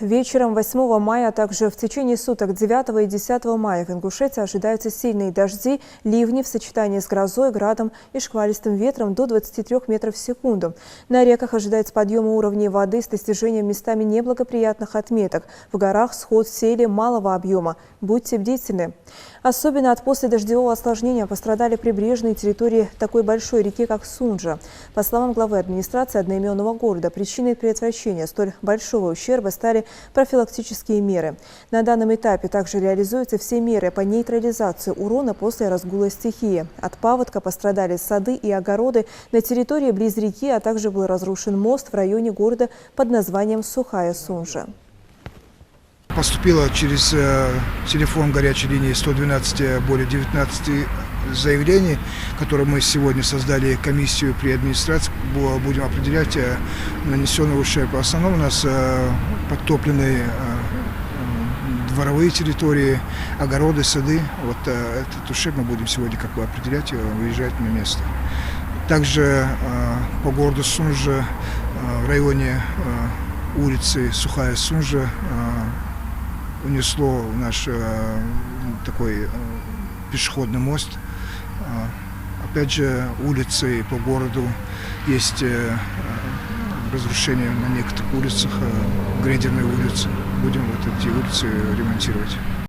Вечером 8 мая, а также в течение суток 9 и 10 мая в Ингушетии ожидаются сильные дожди, ливни в сочетании с грозой, градом и шквалистым ветром до 23 метров в секунду. На реках ожидается подъем уровней воды с достижением местами неблагоприятных отметок. В горах сход сели малого объема. Будьте бдительны. Особенно от последождевого осложнения пострадали прибрежные территории такой большой реки, как Сунжа. По словам главы администрации одноименного города, причиной предотвращения столь большого ущерба стали профилактические меры. На данном этапе также реализуются все меры по нейтрализации урона после разгула стихии. От паводка пострадали сады и огороды на территории близ реки, а также был разрушен мост в районе города под названием Сухая Сунжа. Поступило через телефон горячей линии 112 более 19 заявлений, которые мы сегодня создали комиссию при администрации, будем определять нанесенный ущерб. В основном у нас подтоплены дворовые территории, огороды, сады. Вот этот ущерб мы будем сегодня определять и выезжать на место. Также по городу Сунжа в районе улицы Сухая Сунжа унесло наш такой пешеходный мост. Опять же, улицы по городу есть разрушения на некоторых улицах, грейдерные улицы. Будем вот эти улицы ремонтировать.